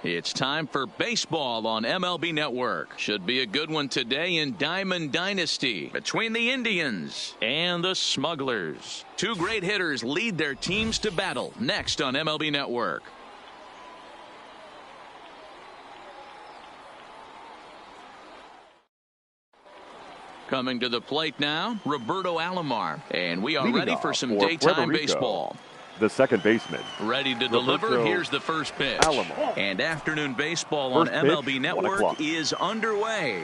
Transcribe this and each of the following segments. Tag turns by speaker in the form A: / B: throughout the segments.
A: It's time for baseball on MLB Network. Should be a good one today in Diamond Dynasty between the Indians and the Smugglers. Two great hitters lead their teams to battle next on MLB Network. Coming to the plate now, Roberto Alomar. And we are ready for some daytime baseball.
B: The second baseman.
A: Ready to deliver. Here's the first pitch.
B: Alomar.
A: And afternoon baseball on MLB Network is underway.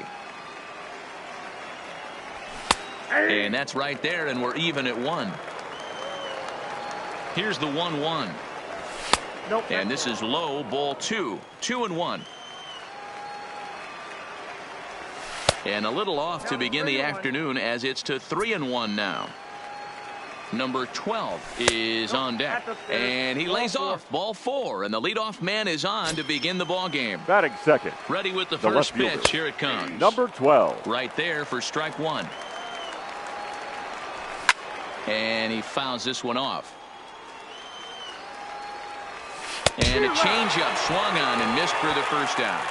A: And that's right there, and we're even at 1. Here's the 1-1.
B: Nope.
A: And this is low, ball 2. 2-1. And a little off to begin the afternoon as it's to 3-1 now. Number 12 is on deck, and he lays off ball 4, and the leadoff man is on to begin the ball game.
B: Batting second.
A: Ready with the first pitch. Here it comes.
B: Number 12.
A: Right there for strike 1. And he fouls this one off. And a changeup swung on and missed for the first out.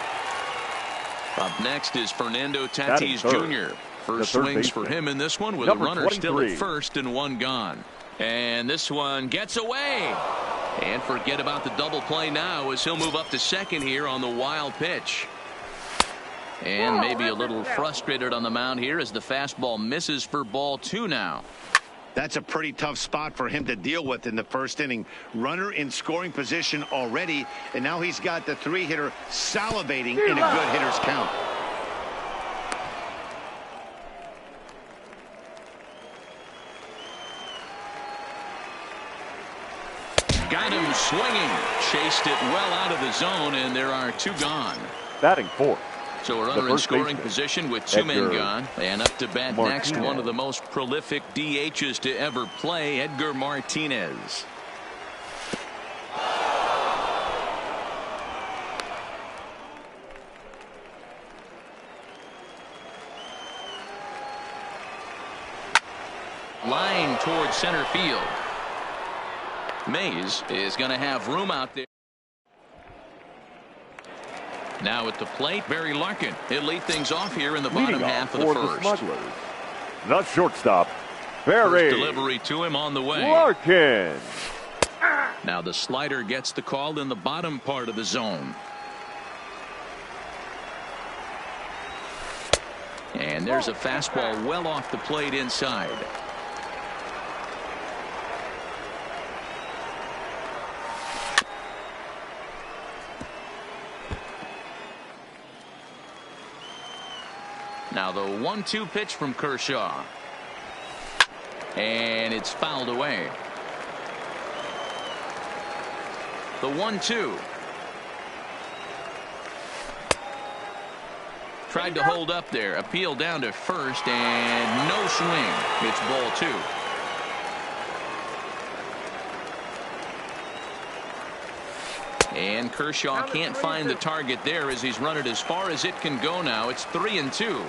A: Up next is Fernando Tatis Jr. First swings for him in this one with a runner still at first and 1 gone. And this one gets away. And forget about the double play now as he'll move up to second here on the wild pitch. And maybe a little frustrated on the mound here as the fastball misses for ball 2 now.
C: That's a pretty tough spot for him to deal with in the first inning. Runner in scoring position already, and now he's got the 3-hitter salivating in a good hitter's count.
A: Got him swinging. Chased it well out of the zone, and there are 2 gone.
B: Batting fourth.
A: So a runner in scoring position with 2 men gone. And up to bat next, one of the most prolific DHs to ever play, Edgar Martinez. Line towards center field. Mays is going to have room out there. Now at the plate, Barry Larkin. He'll lead things off here in the bottom half of the first.
B: The shortstop, Barry.
A: First delivery to him on the way.
B: Larkin.
A: Now the slider gets the call in the bottom part of the zone. And there's a fastball well off the plate inside. Now the 1-2 pitch from Kershaw. And it's fouled away. The 1-2. Tried to hold up there. Appeal down to first and no swing. It's ball 2. And Kershaw can't find the target there as he's run it as far as it can go now. It's 3-2.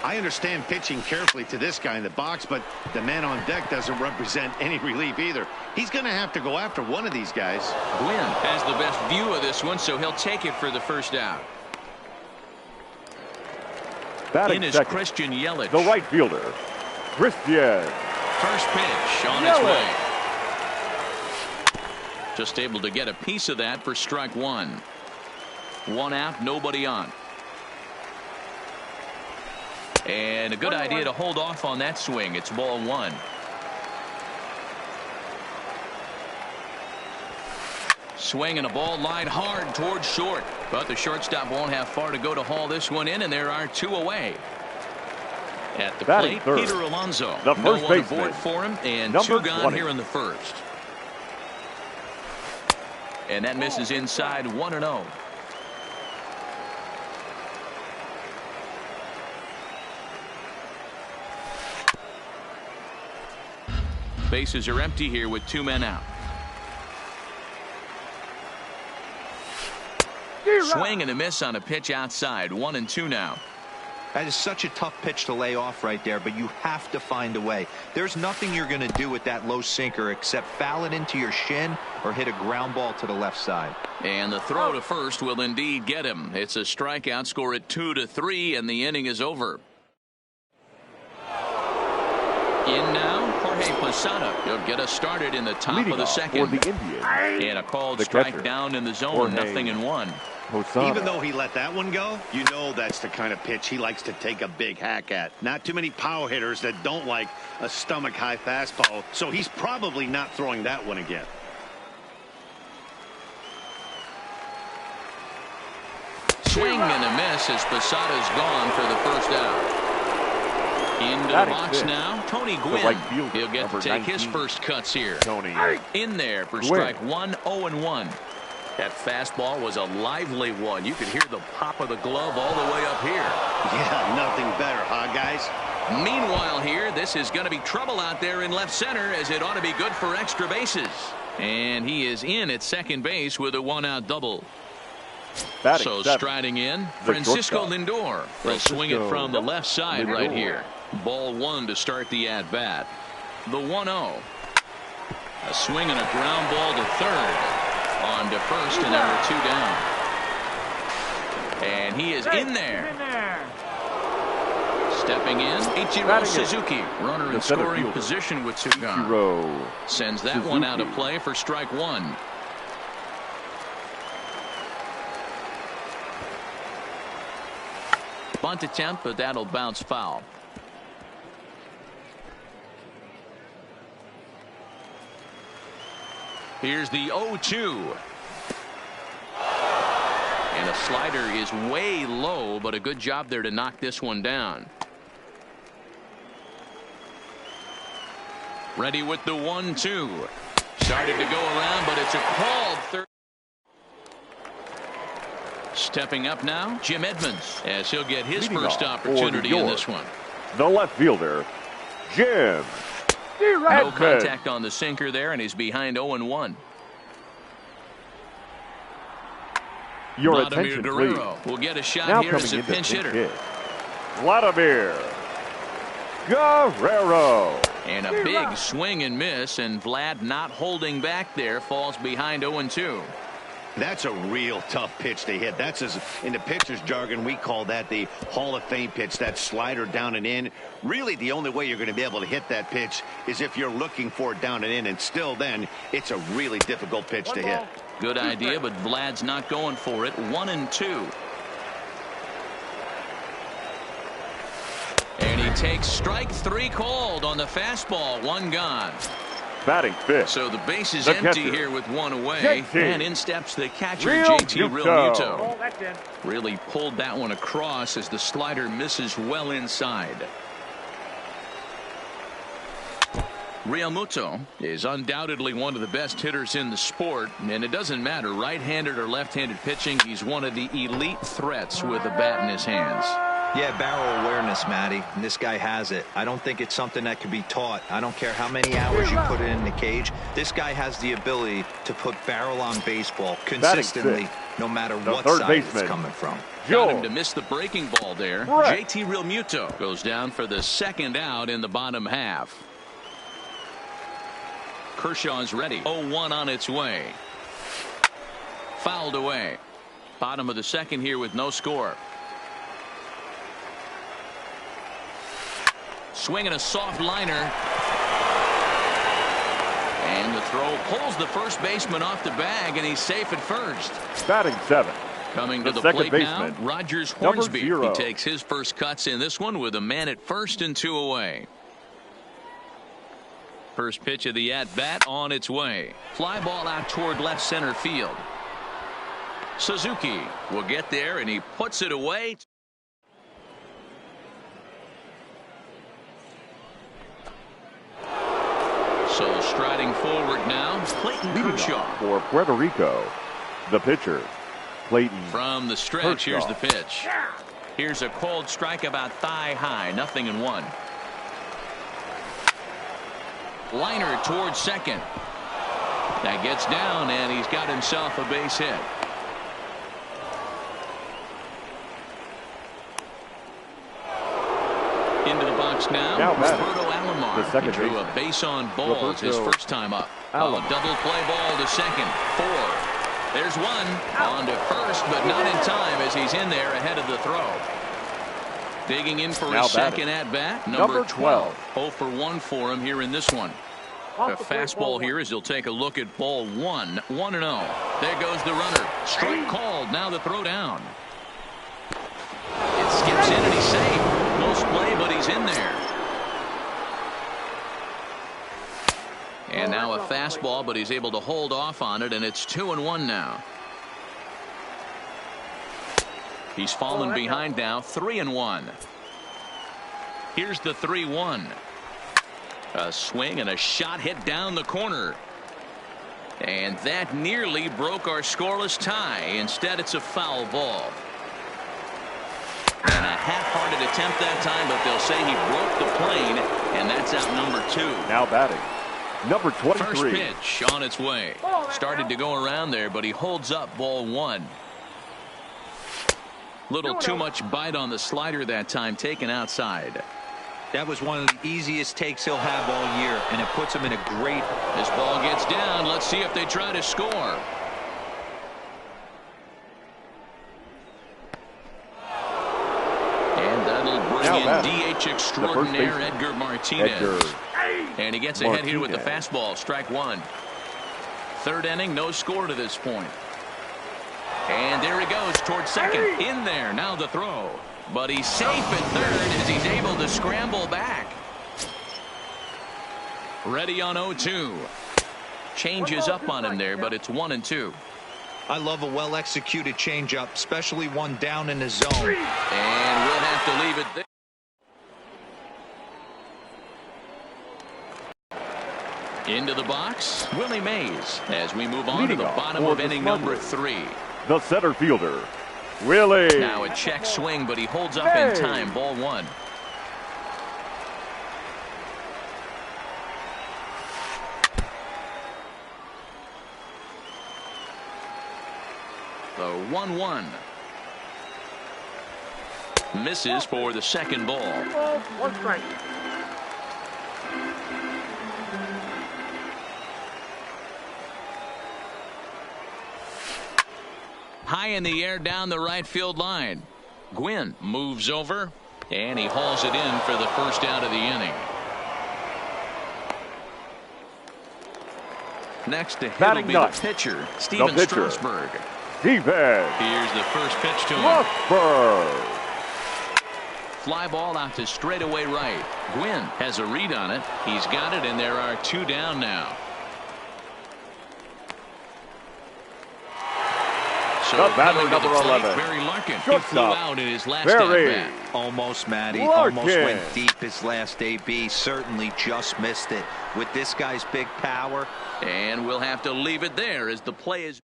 C: I understand pitching carefully to this guy in the box, but the man on deck doesn't represent any relief either. He's going to have to go after one of these guys.
A: Gwynn has the best view of this one, so he'll take it for the first out.
B: Batting
A: in is
B: second.
A: Christian Yelich.
B: The right fielder, Christian.
A: First pitch on its way. Just able to get a piece of that for strike 1. 1 out, nobody on. And a good idea to hold off on that swing. It's ball 1. Swing and a ball line hard towards short. But the shortstop won't have far to go to haul this one in, and there are 2 away. At the plate, Peter Alonso.
B: The
A: no
B: first
A: one
B: baseman.
A: aboard for him, and
B: Number
A: 2 gone
B: 20.
A: here in the first. And that misses inside 1-0. Bases are empty here with 2 men out. Swing and a miss on a pitch outside. 1-2 now.
D: That is such a tough pitch to lay off right there, but you have to find a way. There's nothing you're going to do with that low sinker except foul it into your shin or hit a ground ball to the left side.
A: And the throw to first will indeed get him. It's a strikeout, score at 2-3, and the inning is over. In now, Jorge Posada. He'll get us started in the top
B: Leading
A: of the second.
B: for the Indians,
A: and a called strike
B: catcher,
A: down in the zone,
B: Jorge
A: 0-1.
B: Posada.
C: Even though he let that one go, you know that's the kind of pitch he likes to take a big hack at. Not too many power hitters that don't like a stomach-high fastball, so he's probably not throwing that one again.
A: Swing and a miss as Posada's gone for the first out. Into the box now, Tony Gwynn. He'll get to take his first cuts here.
B: Tony
A: in there for strike 1, 0-1. That fastball was a lively one. You could hear the pop of the glove all the way up here.
C: Yeah, nothing better, huh, guys?
A: Meanwhile here, this is going to be trouble out there in left center, as it ought to be good for extra bases. And he is in at second base with a 1-out double. So striding in, Francisco Lindor. They'll swing it from the left side right here. Ball 1 to start the at-bat. The 1-0. A swing and a ground ball to third. On to first, and there are 2 down. And he is in there. Stepping in, Ichiro Suzuki. Runner in scoring position with 2 gone. Sends that one out of play for strike 1. Bunt attempt, but that'll bounce foul. Here's the 0-2. And a slider is way low, but a good job there to knock this one down. Ready with the 1-2. Started to go around, but it's a called third. Stepping up now, Jim Edmonds, as he'll get his first opportunity in this one.
B: The left fielder, Jim.
A: No contact on the sinker there, and he's behind 0-1.
B: Your
A: Vladimir
B: attention,
A: Guerrero
B: please.
A: will get a shot
B: Now
A: here as a pinch hitter.
B: Vladimir Guerrero.
A: And a big swing and miss, and Vlad not holding back there, falls behind 0-2.
C: That's a real tough pitch to hit. That's, as in the pitcher's jargon, we call that the Hall of Fame pitch, that slider down and in. Really, the only way you're going to be able to hit that pitch is if you're looking for it down and in, and still then, it's a really difficult pitch to hit.
A: Good idea, but Vlad's not going for it. 1-2. And he takes strike 3 called on the fastball. 1 gone.
B: Batting fifth.
A: So the base is
B: the
A: empty
B: catcher,
A: here with 1 away.
B: JT.
A: And in steps the catcher,
B: Real
A: JT
B: Muto.
A: Really pulled that one across as the slider misses well inside. Real Muto is undoubtedly one of the best hitters in the sport, and it doesn't matter right-handed or left-handed pitching. He's one of the elite threats with a bat in his hands.
D: Yeah, barrel awareness, Matty. And this guy has it. I don't think it's something that can be taught. I don't care how many hours you put it in the cage. This guy has the ability to put barrel on baseball consistently, no matter what side it's coming from.
A: Got him to miss the breaking ball there. JT Realmuto goes down for the second out in the bottom half. Kershaw's ready. 0-1 on its way. Fouled away. Bottom of the second here with no score. Swinging a soft liner. And the throw pulls the first baseman off the bag, and he's safe at first.
B: Batting 7.
A: Coming to the plate now, Rogers Hornsby. He takes his first cuts in this one with a man at first and 2 away. First pitch of the at-bat on its way. Fly ball out toward left center field. Suzuki will get there, and he puts it away. So striding forward now, Clayton Kershaw.
B: For Puerto Rico, the pitcher, Clayton
A: From the stretch, here's the pitch. Here's a cold strike about thigh high, 0-1. Liner towards second. That gets down, and he's got himself a base hit. next now Roberto Alomar. He drew a base on balls his first time up. A double play ball to second. 4. There's one on to first, but not in time as he's in there ahead of the throw. Digging in for his second at bat, number 12. 0 for 1 for him here in this one. A fastball here as he'll take a look at ball 1. 1-0. There goes the runner. Strike called. Now the throw down. It skips in and he's safe. Close play, but he's in there. And now a fastball, but he's able to hold off on it, and it's 2-1 now. He's fallen behind now, 3-1. Here's the 3-1. A swing and a shot hit down the corner. And that nearly broke our scoreless tie. Instead, it's a foul ball. And a half-hearted attempt that time, but they'll say he broke the plane, and that's out number 2.
B: Now batting, number 23.
A: First pitch on its way. Started to go around there, but he holds up ball 1. Little too much bite on the slider that time, taken outside.
D: That was one of the easiest takes he'll have all year, and it puts him in a great...
A: This ball gets down. Let's see if they try to score. And that'll bring in DH extraordinaire Edgar Martinez. And he gets ahead here with the fastball. Strike 1. Third inning, no score to this point. And there he goes towards second. In there. Now the throw. But he's safe at third as he's able to scramble back. Ready on 0-2. Changes up on him there, but it's 1-2.
D: I love a well-executed changeup, especially one down in the zone.
A: And we'll have to leave it there. Into the box, Willie Mays, as we move on to the bottom of inning number 3.
B: The center fielder, Willie.
A: Now a check swing, but he holds up in time. Ball 1. The 1-1. Misses for the second ball.
E: 1 strike.
A: High in the air down the right field line. Gwynn moves over, and he hauls it in for the first out of the inning. Next to hit will be the pitcher, Steven Strasburg.
B: Here's
A: Here's the first pitch to him. Fly ball out to straightaway right. Gwynn has a read on it. He's got it, and there are 2 down now. So
B: the batter, number 11.
A: Barry Larkin. He flew out in his last at-bat.
D: Almost, Matty. Almost went deep his last AB. Certainly just missed it. With this guy's big power.
A: And we'll have to leave it there as the play is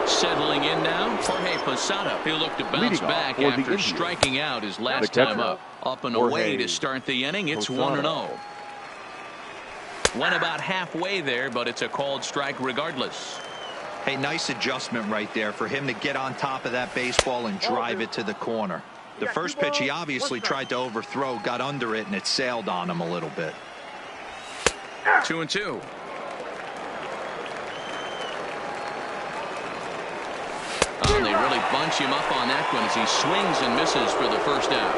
A: settling in now. Jorge Posada. He'll look to bounce back after striking out his last time up. Up and away to start the inning. It's 1-0. Went about halfway there, but it's a called strike regardless.
D: Hey, nice adjustment right there for him to get on top of that baseball and drive it to the corner. The first pitch he obviously tried to overthrow, got under it, and it sailed on him a little bit.
A: 2-2. Oh, they really bunch him up on that one as he swings and misses for the first out.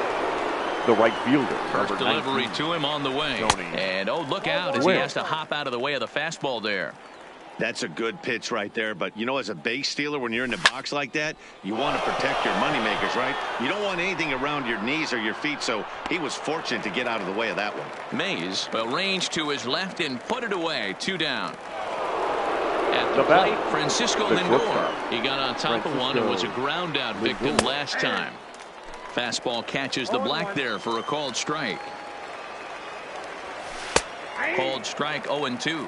B: The right fielder.
A: First delivery to him on the way. And oh, look out as he has to hop out of the way of the fastball there.
C: That's a good pitch right there, but you know, as a base stealer, when you're in the box like that, you want to protect your moneymakers, right? You don't want anything around your knees or your feet, so he was fortunate to get out of the way of that one.
A: Mays will range to his left and put it away. 2 down. At the plate, Francisco Lindor. He got on top of one and was a ground out victim last time. Fastball catches the black there for a called strike. Called strike 0-2.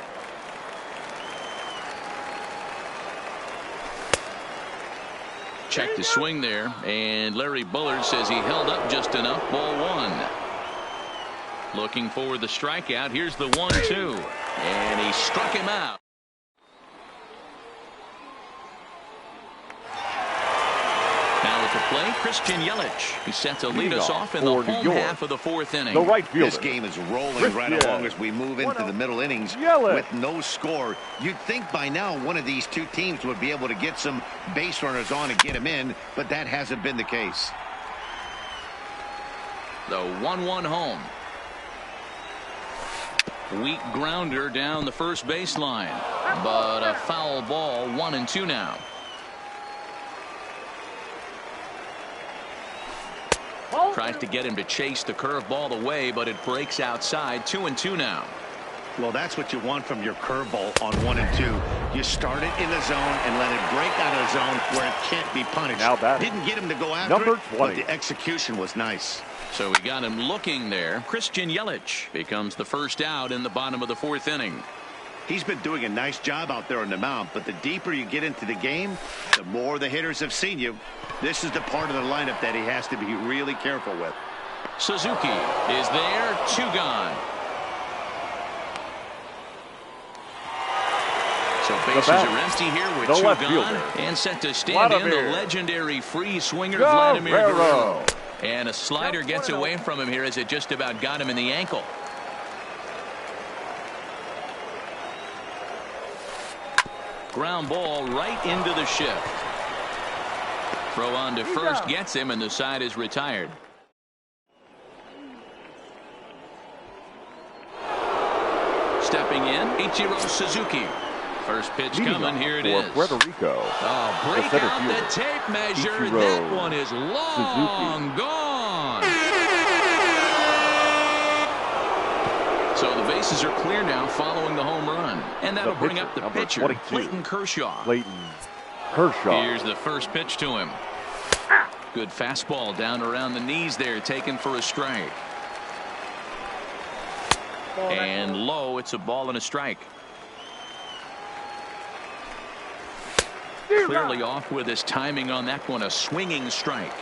A: Check the swing there, and Larry Bullard says he held up just enough. Ball 1. Looking for the strikeout. Here's the 1-2, and he struck him out. Now with the play, Christian Yelich. He's set to lead us off in the home half of the fourth inning.
B: The right fielder.
C: This game is rolling right along as we move into the middle innings with no score. You'd think by now one of these two teams would be able to get some base runners on and get them in, but that hasn't been the case.
A: The 1-1 home. Weak grounder down the first baseline, but a foul ball. 1-2 now. Tries to get him to chase the curveball away, but it breaks outside. 2-2 now.
C: Well, that's what you want from your curveball on 1-2. You start it in the zone and let it break out of the zone where it can't be punished.
B: Now that
C: didn't get him to go after it, but the execution was nice.
A: So we got him looking there. Christian Yelich becomes the first out in the bottom of the fourth inning.
C: He's been doing a nice job out there on the mound, but the deeper you get into the game, the more the hitters have seen you. This is the part of the lineup that he has to be really careful with.
A: Suzuki is there. 2 gone. So bases are empty here with 2 gone. And set to stand in the legendary free swinger Vladimir Guerrero. And a slider gets away from him here as it just about got him in the ankle. Ground ball right into the shift. Throw on to first gets him, and the side is retired. Stepping in, Ichiro Suzuki. First pitch coming. Here it is.
B: Puerto Rico.
A: Oh, break out the tape measure. That one is long gone. So the bases are clear now following the home run. And that'll bring up the pitcher, Clayton Kershaw. Here's the first pitch to him. Good fastball down around the knees there, taken for a strike. And low, it's a ball and a strike. Clearly off with his timing on that one, a swinging strike.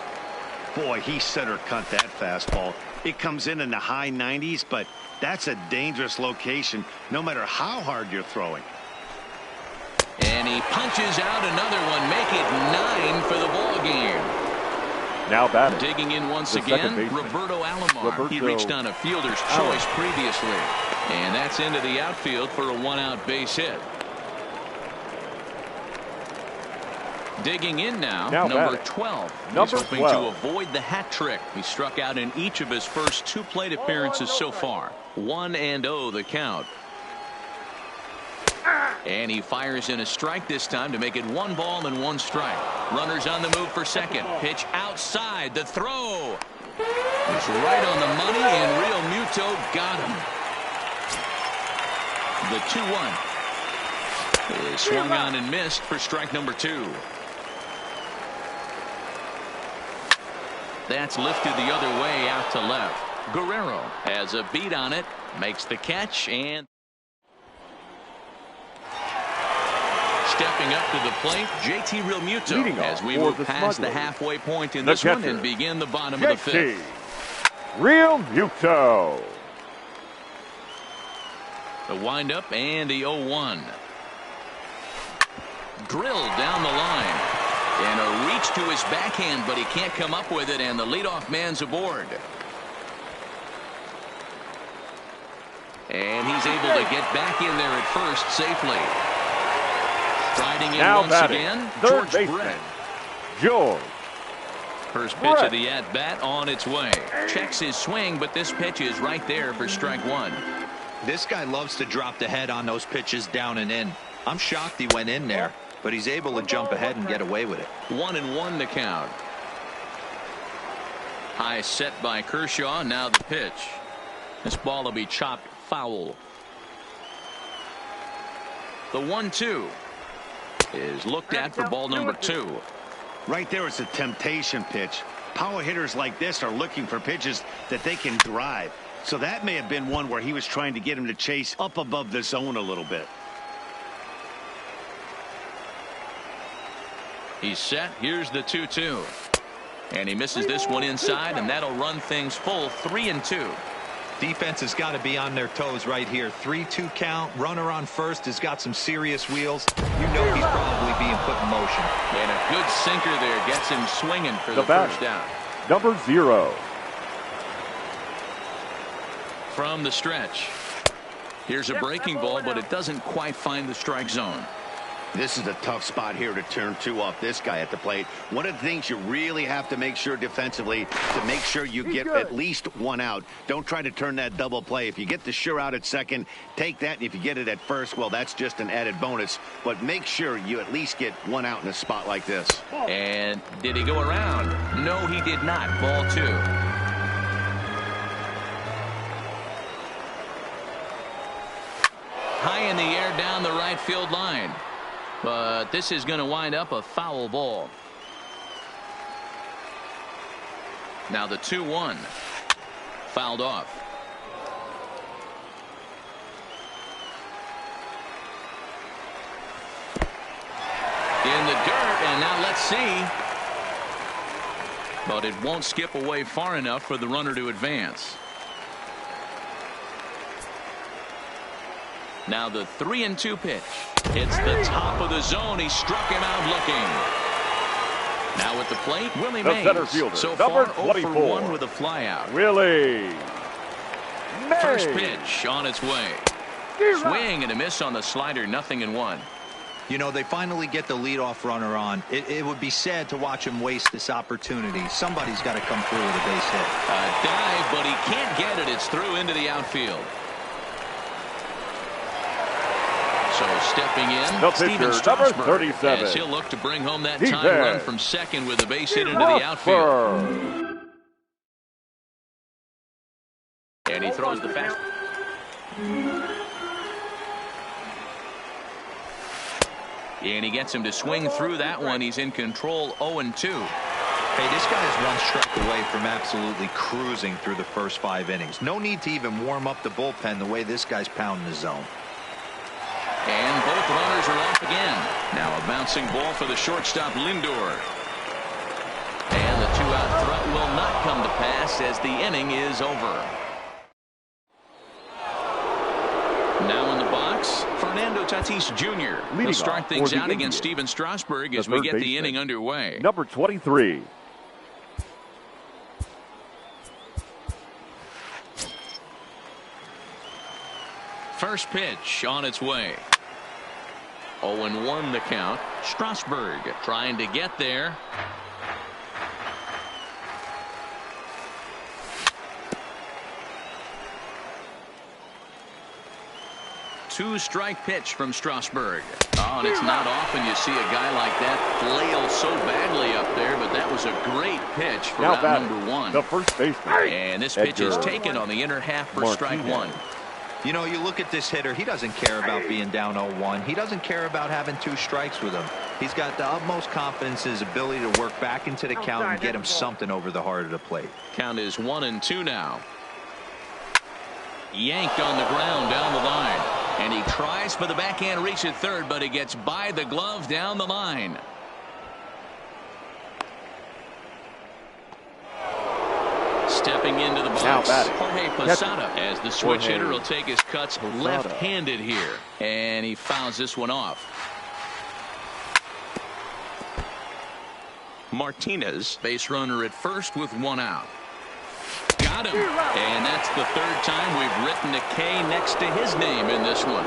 C: Boy, he center cut that fastball. It comes in the high 90s, but that's a dangerous location no matter how hard you're throwing.
A: And he punches out another one, make it 9 for the ball game.
B: Now batting.
A: Digging in once again, Roberto Alomar. He reached on a fielder's choice previously. And that's into the outfield for a 1-out base hit. Digging in now number 12. He's hoping to avoid the hat trick. He struck out in each of his first 2 plate appearances so far. 1-0 the count. And he fires in a strike this time to make it 1 ball and 1 strike. Runners on the move for second. Pitch outside. The throw. It's right on the money, and Real Muto got him. The 2-1 is swung on and missed for strike number 2. That's lifted the other way out to left. Guerrero has a beat on it, makes the catch, and stepping up to the plate, JT Realmuto as we move past the halfway point in this one and begin the bottom of the 5th.
B: Realmuto.
A: The windup and the 0-1. Drilled down the line. And a reach to his backhand, but he can't come up with it, and the leadoff man's aboard. And he's able to get back in there at first safely. Striding in once again, George Brett. First pitch of the at-bat on its way. Checks his swing, but this pitch is right there for strike 1.
D: This guy loves to drop the head on those pitches down and in. I'm shocked he went in there, but he's able to jump ahead and get away with it.
A: 1-1 the count. High set by Kershaw. Now the pitch. This ball will be chopped foul. The 1-2 is looked at for ball number 2.
C: Right there, it's a temptation pitch. Power hitters like this are looking for pitches that they can drive. So that may have been one where he was trying to get him to chase up above the zone a little bit.
A: He's set. Here's the 2-2. And he misses this one inside, and that'll run things full 3-2.
D: Defense has got to be on their toes right here. 3-2 count. Runner on first has got some serious wheels. You know he's probably being put in motion.
A: And a good sinker there gets him swinging for the first down.
B: Number 0.
A: From the stretch. Here's a breaking ball, but it doesn't quite find the strike zone.
C: This is a tough spot here to turn 2 off this guy at the plate. One of the things you really have to make sure defensively to make sure you get at least 1 out. Don't try to turn that double play. If you get the sure out at second, take that. And if you get it at first, well, that's just an added bonus. But make sure you at least get 1 out in a spot like this.
A: And did he go around? No, he did not. Ball 2. High in the air down the right field line. But this is going to wind up a foul ball. Now the 2-1. Fouled off. In the dirt, and now let's see. But it won't skip away far enough for the runner to advance. Now the 3-2 pitch. It's the top of the zone. He struck him out looking. Now at the plate, Willie Mays.
B: Center fielder,
A: so
B: number
A: far
B: 24.
A: 0 for 1 with a flyout.
B: Willie Mays.
A: First pitch on its way. Swing and a miss on the slider. 0-1.
D: You know, they finally get the leadoff runner on. It would be sad to watch him waste this opportunity. Somebody's got to come through with a base hit.
A: A dive, but he can't get it. It's through into the outfield. So stepping in, Steven Strasburg, as he'll look to bring home that tying run from second with a base hit into the outfield. And he throws the fast. And he gets him to swing through that one. He's in control. 0-2.
D: Hey, this guy is 1 strike away from absolutely cruising through the first 5 innings. No need to even warm up the bullpen the way this guy's pounding the zone.
A: And both runners are off again. Now a bouncing ball for the shortstop, Lindor. And the 2-out throw will not come to pass as the inning is over. Now in the box, Fernando Tatis Jr. will start things out against Steven Strasburg as we get the inning underway.
B: Number 23.
A: First pitch on its way. 0-1 the count. Strasburg trying to get there. Two-strike pitch from Strasburg. Oh, and it's not often you see a guy like that flail so badly up there, but that was a great pitch for round number 1.
B: The first baseman.
A: And this pitch is taken on the inner half for strike 1.
D: You know, you look at this hitter, he doesn't care about being down 0-1. He doesn't care about having 2 strikes with him. He's got the utmost confidence in his ability to work back into the count and get him something over the heart of the plate.
A: Count is 1-2 now. Yanked on the ground down the line. And he tries for the backhand reach at third, but he gets by the glove down the line. Stepping into the box, Jorge Posada, as the switch hitter will take his cuts left-handed here. And he fouls this one off. Martinez, base runner at first with 1 out. Got him. And that's the 3rd time we've written a K next to his name in this one.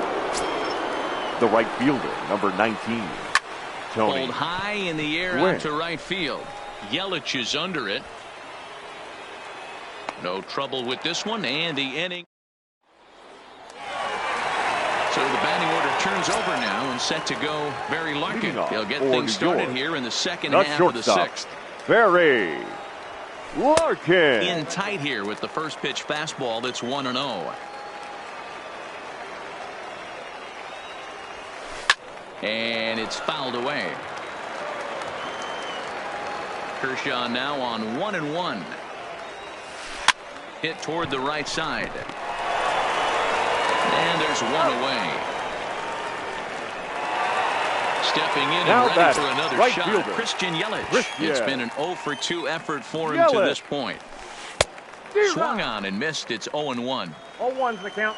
B: The right fielder, number 19. Tony.
A: Pulled high in the air out to right field. Yelich is under it. No trouble with this one, and the inning. So the batting order turns over now and set to go Barry Larkin. He'll get things started here in the second half of the 6th.
B: Barry Larkin.
A: In tight here with the first pitch fastball that's 1-0. And it's fouled away. Kershaw now on 1-1. Hit toward the right side. And there's 1 away. Stepping in and ready for another shot, Christian Yelich. It's been an 0 for 2 effort for him to this point. Swung on and missed. It's 0-1.
B: 0-1's the count.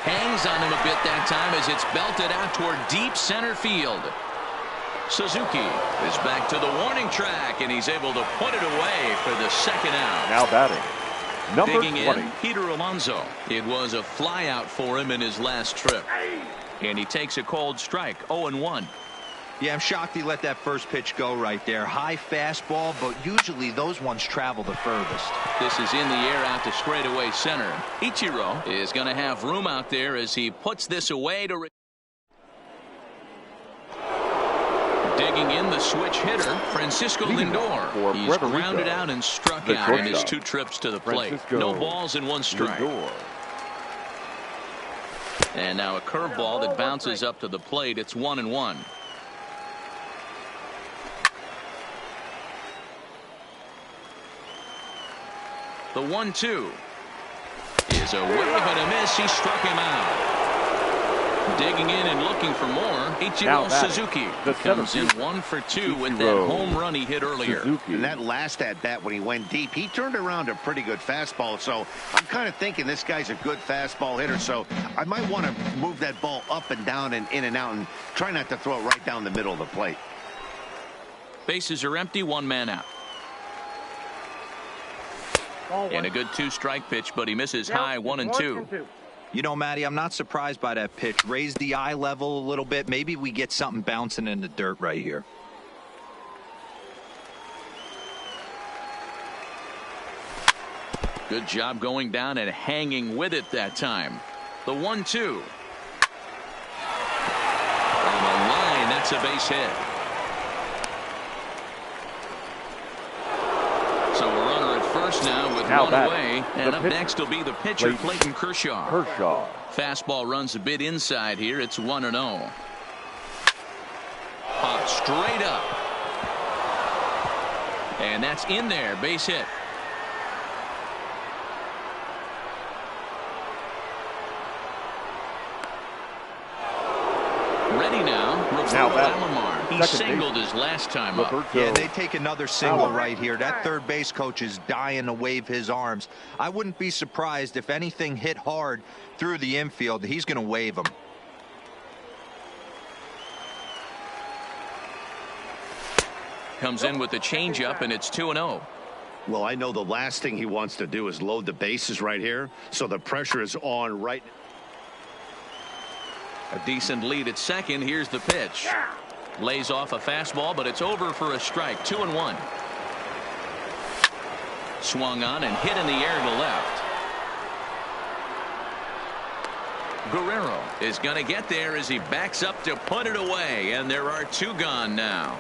A: Hangs on him a bit that time as it's belted out toward deep center field. Suzuki is back to the warning track, and he's able to put it away for the second out.
B: Now batting, number
A: Digging
B: 20.
A: in, Peter Alonso. It was a flyout for him in his last trip. And he takes a cold strike, 0-1.
D: Yeah, I'm shocked he let that first pitch go right there. High fastball, but usually those ones travel the furthest.
A: This is in the air out to straightaway center. Ichiro is going to have room out there as he puts this away to... Digging in the switch hitter, Francisco Lindor. He's grounded out and struck out in his 2 trips to the plate. No balls and 1 strike. And now a curveball that bounces up to the plate. It's 1-1. The 1-2 is a wave and a miss. He struck him out. Digging in and looking for more, Ichiro Suzuki comes in 1 for 2 with that home run he hit earlier.
C: And that last at bat when he went deep, he turned around a pretty good fastball. So I'm kind of thinking this guy's a good fastball hitter. So I might want to move that ball up and down and in and out and try not to throw it right down the middle of the plate.
A: Bases are empty, 1 man out. And a good 2-strike pitch, but he misses high, 1-2.
D: You know, Matty, I'm not surprised by that pitch. Raise the eye level a little bit. Maybe we get something bouncing in the dirt right here.
A: Good job going down and hanging with it that time. The 1-2. On the line, that's a base hit. So a runner at first now with 1 away. And up next will be the pitcher, Clayton Kershaw. Fastball runs a bit inside here. It's 1-0. Popped straight up. And that's in there. Base hit. Ready now. Roberto Alomar. He singled his last time up.
D: Yeah, they take another single right here. That third base coach is dying to wave his arms. I wouldn't be surprised if anything hit hard through the infield. He's going to wave them.
A: Comes in with the changeup, and it's 2-0.
C: Well, I know the last thing he wants to do is load the bases right here. So the pressure is on right.
A: A decent lead at second. Here's the pitch. Lays off a fastball, but it's over for a strike. 2-1. Swung on and hit in the air to left. Guerrero is going to get there as he backs up to put it away, and there are 2 gone now.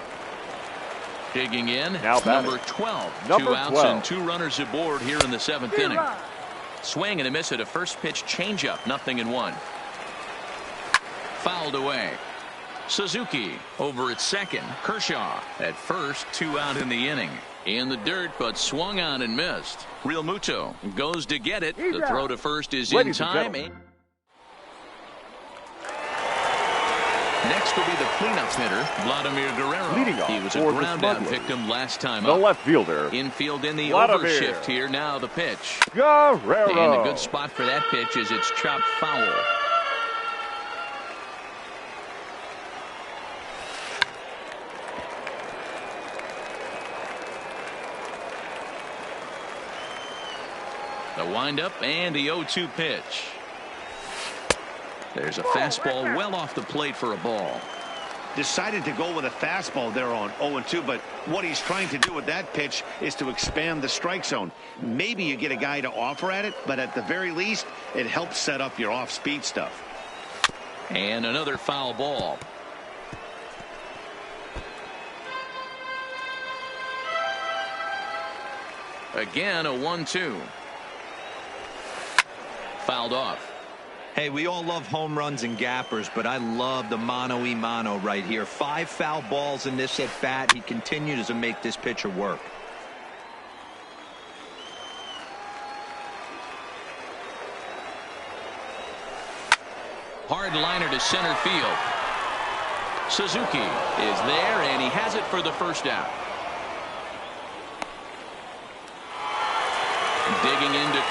A: Digging in, number 12. 2 outs and 2 runners aboard here in the 7th inning. Swing and a miss at a first pitch changeup. 0-1. Fouled away. Suzuki over at second. Kershaw at first. 2 out in the inning. In the dirt, but swung on and missed. Real Muto goes to get it. The throw to first is in time. Next will be the cleanup hitter, Vladimir Guerrero. He was a ground out victim last time up.
B: The left fielder.
A: Infield in the overshift here. Now the pitch.
B: Guerrero.
A: And a good spot for that pitch is it's chopped foul. The windup and the 0-2 pitch. There's a fastball well off the plate for a ball.
C: Decided to go with a fastball there on 0-2, but what he's trying to do with that pitch is to expand the strike zone. Maybe you get a guy to offer at it, but at the very least, it helps set up your off-speed stuff.
A: And another foul ball. Again, a 1-2. Fouled off.
D: Hey, we all love home runs and gappers, but I love the mano-y-mano right here. 5 foul balls in this at-bat. He continues to make this pitcher work. Hard liner to center field.
A: Suzuki is there, and he has it for the first out. Digging into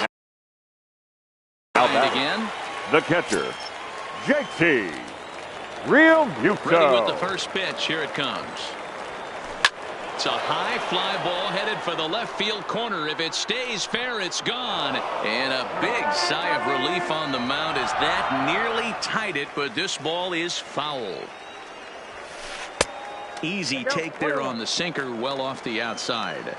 A: again.
B: The catcher, JT Real Muto.
A: Ready with the first pitch. Here it comes. It's a high fly ball headed for the left field corner. If it stays fair, it's gone. And a big sigh of relief on the mound as that nearly tied it, but this ball is foul. Easy take there on the sinker, well off the outside.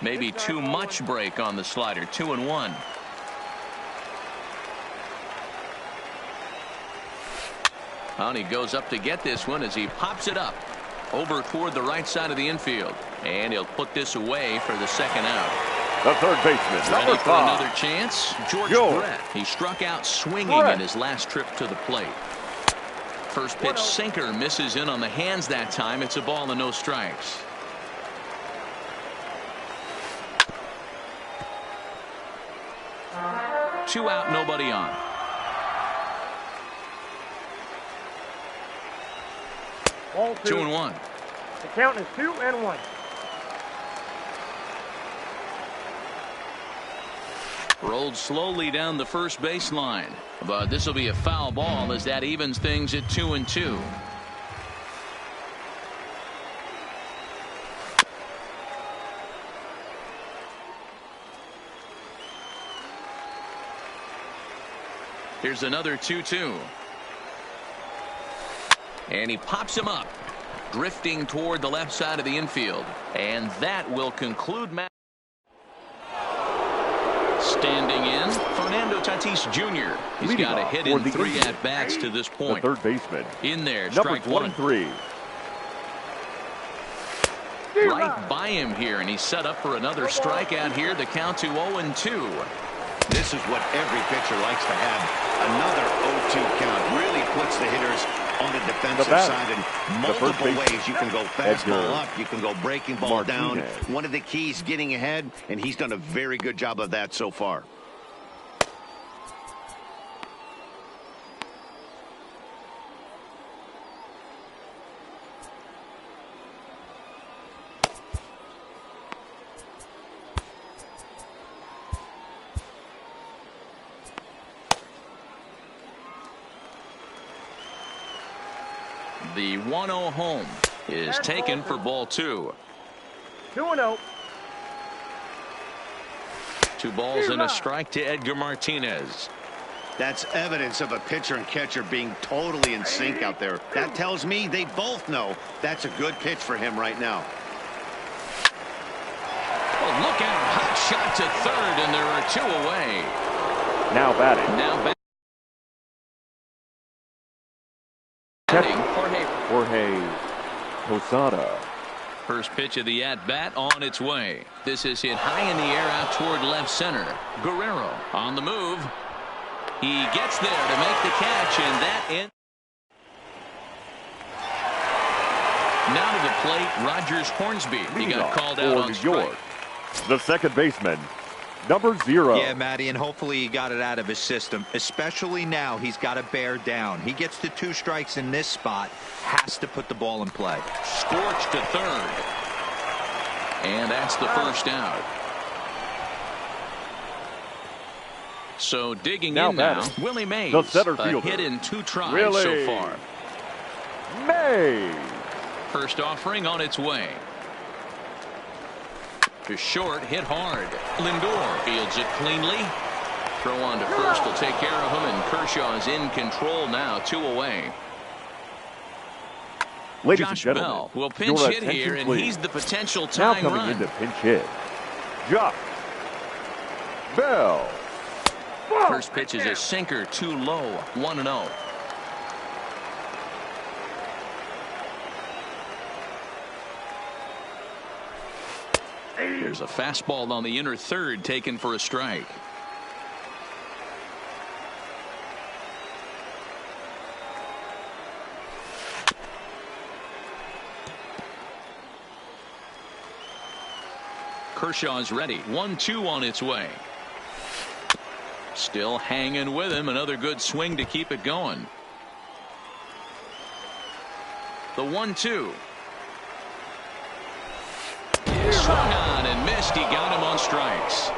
A: Maybe too much break on the slider. 2-1. And he goes up to get this one as he pops it up over toward the right side of the infield. And he'll put this away for the second out.
B: The third baseman,
A: Ready
B: number
A: for
B: 5.
A: another chance. George Brett. He struck out swinging in his last trip to the plate. First pitch sinker misses in on the hands that time. It's a ball and no strikes. Two out, nobody on.
E: Ball
A: 2-1.
E: The count is 2-1.
A: Rolled slowly down the first baseline, but this will be a foul ball as that evens things at 2-2. Here's another 2-2. And he pops him up, drifting toward the left side of the infield. And that will conclude match. Standing in, Fernando Tatis Jr. He's
B: Leading
A: got a hit in 3 at-bats to this point.
B: The third baseman,
A: In there,
B: number
A: strike
B: 23.
A: one. Right by him here, and he's set up for another strikeout here. The count to 0-2.
C: This is what every pitcher likes to have. Another 0-2 count really puts the hitters on the defensive side in multiple ways. You can go fastball up, you can go breaking ball down. One of the keys, getting ahead, and he's done a very good job of that so far.
A: The 1-0 home is taken for ball 2.
E: 2-0.
A: 2 balls and a strike to Edgar Martinez.
C: That's evidence of a pitcher and catcher being totally in sync out there. That tells me they both know that's a good pitch for him right now.
A: Oh, look out. Hot shot to third, and there are 2 away.
B: Now batting. Jorge Posada.
A: First pitch of the at-bat on its way. This is hit high in the air out toward left center. Guerrero on the move. He gets there to make the catch, and that ends. Now to the plate, Rogers Hornsby. He got called out on strike.
B: The second baseman, number 0.
D: Yeah, Matty, and hopefully he got it out of his system. Especially now, he's got to bear down. He gets to 2 strikes in this spot. Has to put the ball in play.
A: Scorched to third. And that's the first out. So digging in now, Willie Mays.
B: The center
A: a
B: fielder.
A: hit in 2 tries so far.
B: Mays.
A: First offering on its way. To short, hit hard. Lindor fields it cleanly. Throw on to first will take care of him, and Kershaw is in control now, 2 away.
B: Ladies
A: Josh
B: and gentlemen,
A: Bell will pinch hit here, and he's the potential tying
B: now coming
A: run.
B: into pinch hit, Josh Bell.
A: First pitch is a sinker, too low, 1-0. Here's a fastball on the inner third taken for a strike. Kershaw's ready. 1-2 on its way. Still hanging with him. Another good swing to keep it going. The 1-2. Swung on and missed. He got him on strikes.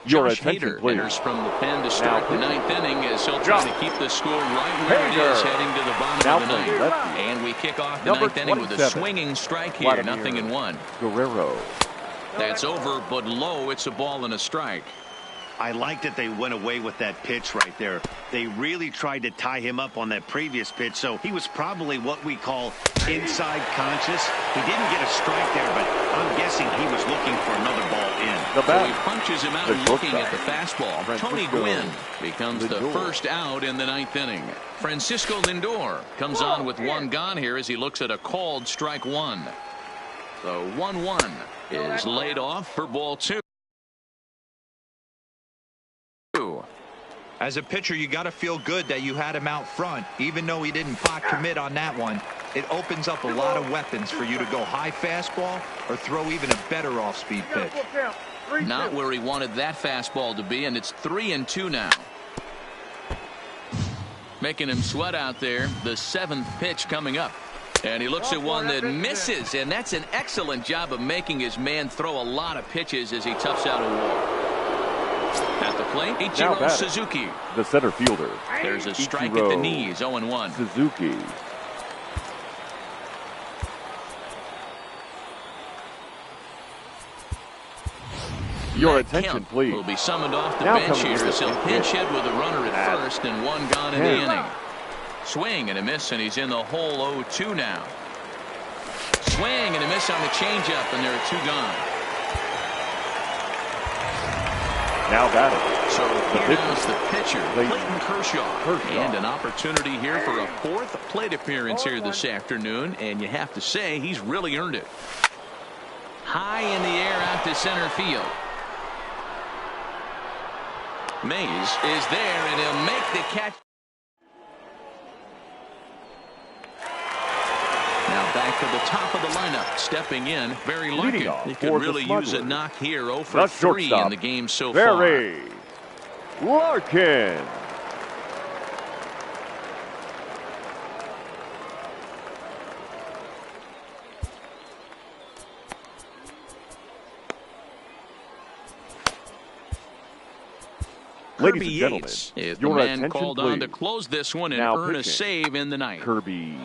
B: Your
A: Josh
B: attention,
A: Hader
B: please.
A: enters from the pen to start the ninth inning as he'll try to keep the score right where it is heading to the bottom of the ninth. And we kick off the ninth inning with a swinging strike here. 0-1.
B: Guerrero.
A: That's over, but low. It's a ball and a strike.
C: I like that they went away with that pitch right there. They really tried to tie him up on that previous pitch, so he was probably what we call inside conscious. He didn't get a strike there, but I'm guessing he was looking for another ball in.
A: So he punches him out looking at the fastball. Tony Gwynn becomes the first out in the ninth inning. Francisco Lindor comes on with one gone here as he looks at a called strike one. The 1-1 is laid off for ball two.
D: As a pitcher, you got to feel good that you had him out front, even though he didn't pot commit on that one. It opens up a lot of weapons for you to go high fastball or throw even a better off-speed pitch.
A: Not where he wanted that fastball to be, and it's 3-2 now. Making him sweat out there. The 7th pitch coming up. And he looks at one that misses, and that's an excellent job of making his man throw a lot of pitches as he toughs out a walk. At the plate, Ichiro Suzuki.
B: The center fielder.
A: There's a strike at the knees, 0-1.
B: Suzuki. Your attention, please.
A: Will be summoned off the bench here as he'll pinch hit with a runner at first and one gone in the inning. Swing and a miss, and he's in the hole 0-2 now. Swing and a miss on the changeup, and there are two gone.
B: Now batting.
A: So here comes the pitcher, Clayton Kershaw. And an opportunity here for a 4th plate appearance here this afternoon, and you have to say he's really earned it. High in the air out to center field. Mays is there, and he'll make the catch. Now back to the top of the lineup, stepping in, Barry Larkin. He could really use a knock here. 0 for 3 in the game so far.
B: Barry Larkin. Ladies and gentlemen,
A: is the man called on to close this one and earn a save in the ninth.
B: Kirby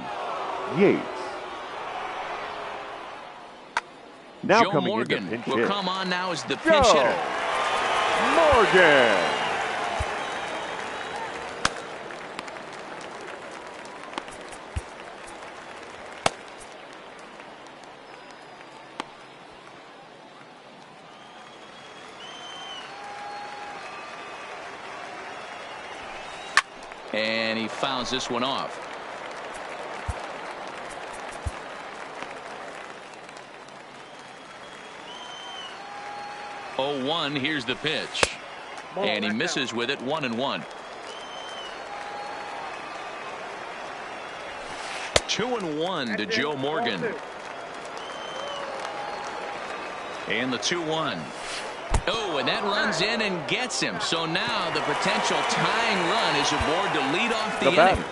B: Yates. Now
A: Joe
B: coming
A: Morgan
B: in to pinch
A: will
B: hit.
A: come on now as the pinch hitter.
B: Morgan.
A: And he fouls this one off. Oh, 1. Here's the pitch. And he misses with it. 1-1. 2-1 to Joe Morgan. And the 2-1. Oh, and that runs in and gets him. So now the potential tying run is aboard to lead off the inning.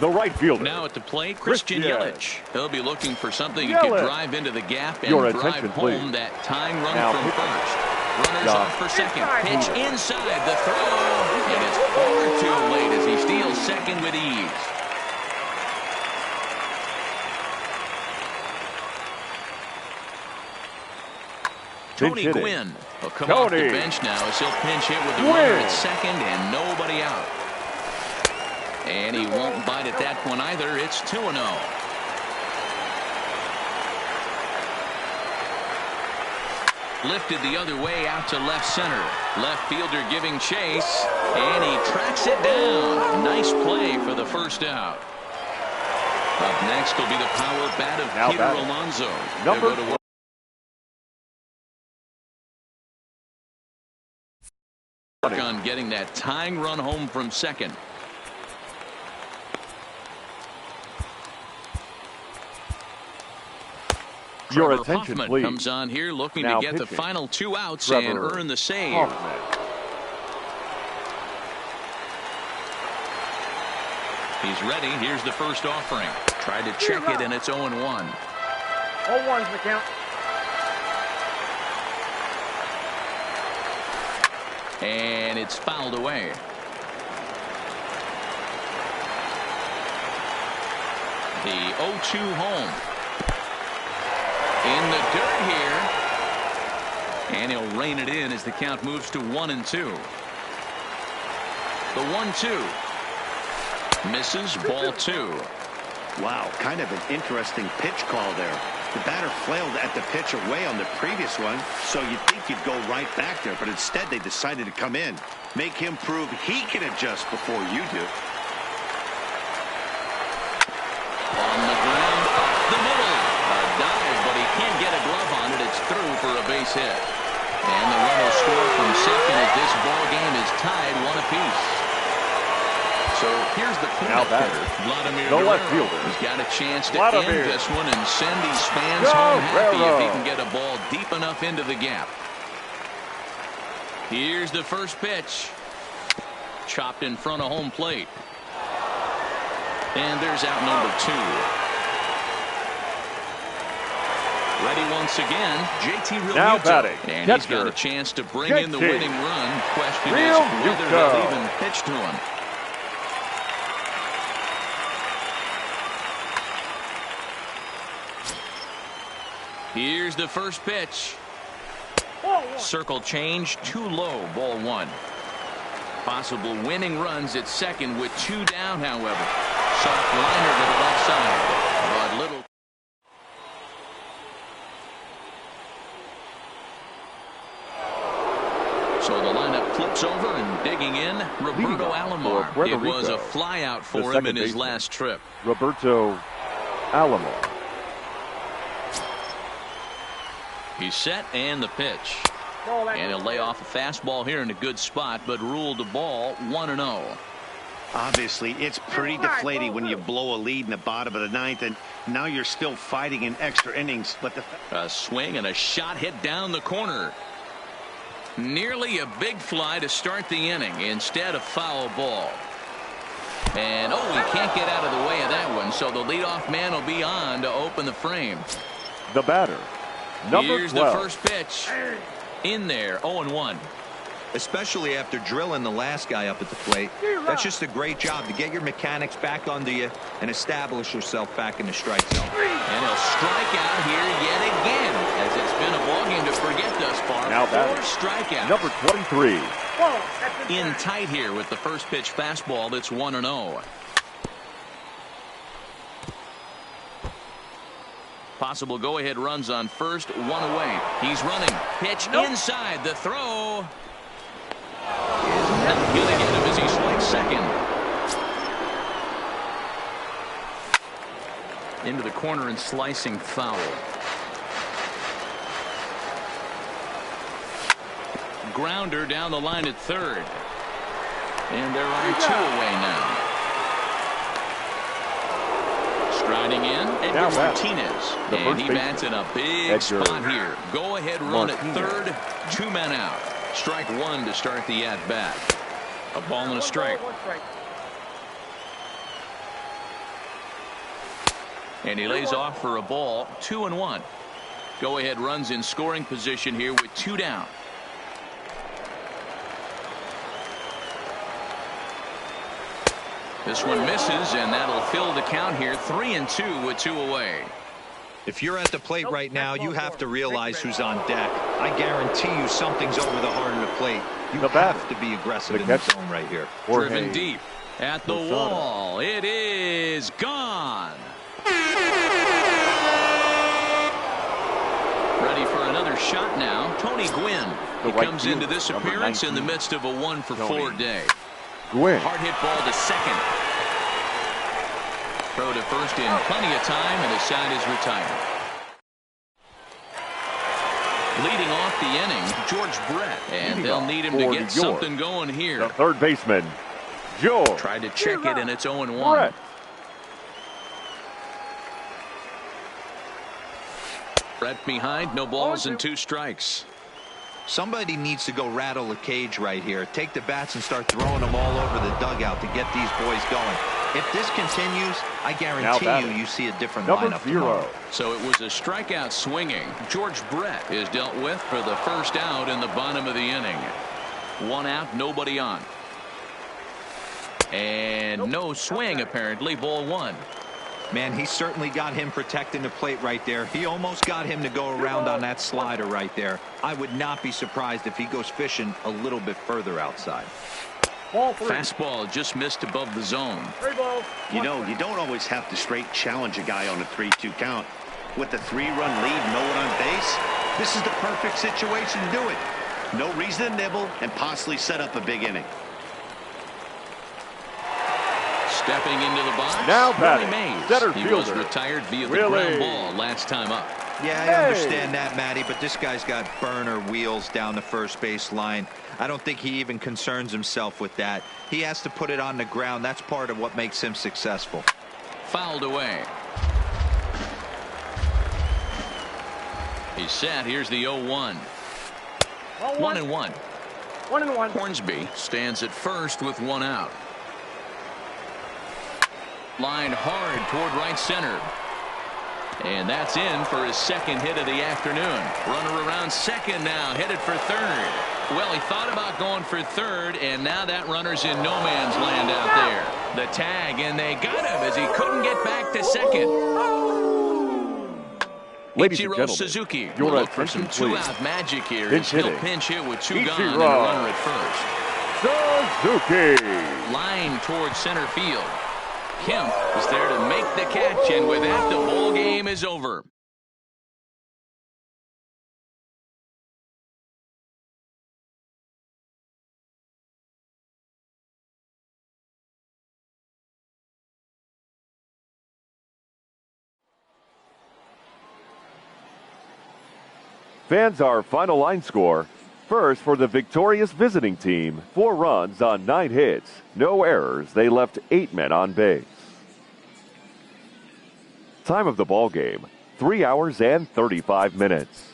B: The right fielder.
A: Now at the plate, Christian Yelich. He'll be looking for something he can drive into the gap and drive home that tying run from first. Runners off for second. Pitch inside the throw. And it's far too late as he steals second with ease. Tony Gwynn will come off the bench now as he'll pinch hit with the runner at second and nobody out. And he won't bite at that one either. It's 2-0. Lifted the other way out to left center. Left fielder giving chase. And he tracks it down. Nice play for the first out. Up next will be the power bat of Peter Alonso.
B: Number
A: on getting that tying run home from second.
B: Your attention,
A: Hoffman
B: please.
A: comes on here looking
B: Now
A: to get the
B: pitching.
A: final 2 outs
B: Trevor
A: and earn the save.
B: Hoffman.
A: He's ready. Here's the first offering. Tried to check it, and it's 0-1.
E: 0-1's the count.
A: And it's fouled away. The 0-2 home. In the dirt here. And he'll rein it in as the count moves to 1-2. The 1-2. Misses, ball 2.
C: Wow, kind of an interesting pitch call there. The batter flailed at the pitch away on the previous one, so you'd think you'd go right back there, but instead they decided to come in. Make him prove he can adjust before you do.
A: On the ground, up the middle. A dive, but he can't get a glove on it. It's through for a base hit. And the run will score from second as this ball game is tied 1 apiece. So here's the cleanup hitter, Vladimir
B: the left
A: Guerrero.
B: fielder.
A: He's got a chance to end this one and send these fans
B: Go,
A: home happy
B: Guerrero.
A: if he can get a ball deep enough into the gap. Here's the first pitch. Chopped in front of home plate. And there's out number 2. Ready once again, JT Realmuto.
B: Now batting,
A: And
B: catcher.
A: he's got a chance to bring in the
B: JT.
A: winning run. Question is
B: Realmuto.
A: whether they'll even pitch to him. Here's the first pitch. Circle change, too low, ball 1. Possible winning runs at second with 2 down, however. Soft liner to the left side, but little. So the lineup flips over and digging in, Roberto Alomar. It was a flyout for him in his last trip.
B: Roberto Alomar.
A: He's set and the pitch. And he'll lay off a fastball here in a good spot, but ruled the ball 1-0.
C: Obviously, it's pretty deflating when you blow a lead in the bottom of the 9th, and now you're still fighting in extra innings. But
A: a swing and a shot hit down the corner. Nearly a big fly to start the inning. Instead, a foul ball. And, he can't get out of the way of that one, so the leadoff man will be on to open the frame.
B: The batter, number
A: Here's
B: 12.
A: the first pitch. In there, 0-1.
D: Especially after drilling the last guy up at the plate. That's just a great job to get your mechanics back under you and establish yourself back in the strike zone.
A: And he'll strike out here yet again, as it's been a ball game to forget thus far.
B: Now
A: 4
B: batting,
A: strikeouts.
B: number 23.
A: In tight here with the first pitch fastball. That's 1-0. Possible go-ahead runs on first, 1 away. He's running. Pitch inside. The throw is not going to get him as he swings second. Into the corner and slicing foul. Grounder down the line at third. And there are 2 away now. Striding in, Edgar Martinez. And he bats in a big spot here. Go ahead run at third. 2 men out. Strike 1 to start the at-bat. A ball and a strike. And he lays off for a ball. 2-1. Go ahead runs in scoring position here with 2 down. This one misses, and that'll fill the count here. 3-2 with 2 away.
D: If you're at the plate right now, you have to realize who's on deck. I guarantee you something's over the heart of the plate. You have to be aggressive in the zone right here.
A: Driven deep at the wall. It is gone. Ready for another shot now. Tony Gwynn. He comes into this appearance in the midst of a 1-for-4 day.
B: Gwynn.
A: Hard hit ball to second. Throw to first in plenty of time, and the side is retired. Leading off the inning, George Brett, and they'll need him to get something going here.
B: The third baseman, George.
A: Tried to check it, and it's 0-1.
B: Brett.
A: Brett behind, no balls and 2 strikes.
D: Somebody needs to go rattle the cage right here. Take the bats and start throwing them all over the dugout to get these boys going. If this continues, I guarantee you see a different lineup tomorrow.
A: So it was a strikeout swinging. George Brett is dealt with for the first out in the bottom of the inning. 1 out, nobody on. And no swing, apparently. Ball 1.
D: Man, he certainly got him protecting the plate right there. He almost got him to go around on that slider right there. I would not be surprised if he goes fishing a little bit further outside.
A: Fastball just missed above the zone.
C: You know, you don't always have to straight challenge a guy on a 3-2 count. With a 3-run lead, no one on base, this is the perfect situation to do it. No reason to nibble and possibly set up a big inning.
A: Stepping into the box.
B: Now batting, center
A: he
B: fielder.
A: was retired via the ground ball last time up.
D: Yeah, I understand that, Matty, but this guy's got burner wheels down the first base line. I don't think he even concerns himself with that. He has to put it on the ground. That's part of what makes him successful.
A: Fouled away. He's set. Here's the 0-1. 1-1.
E: 1-1.
A: Hornsby stands at first with 1 out. Line hard toward right center. And that's in for his 2nd hit of the afternoon. Runner around second now, headed for third. Well, he thought about going for third, and now that runner's in no man's land out there. The tag, and they got him as he couldn't get back to second.
B: Ladies and gentlemen,
A: Suzuki
B: your
A: will look for
B: attention,
A: some
B: please.
A: 2-out magic here.
B: Pinch
A: He'll
B: hitting.
A: pinch hit with 2 gone and a runner at first.
B: Suzuki.
A: Line towards center field. Kemp is there to make the catch, and with that, the ball game is over.
B: Fans, our final line score. First, for the victorious visiting team, 4 runs on 9 hits. No errors. They left 8 men on base. Time of the ball game, 3 hours and 35 minutes.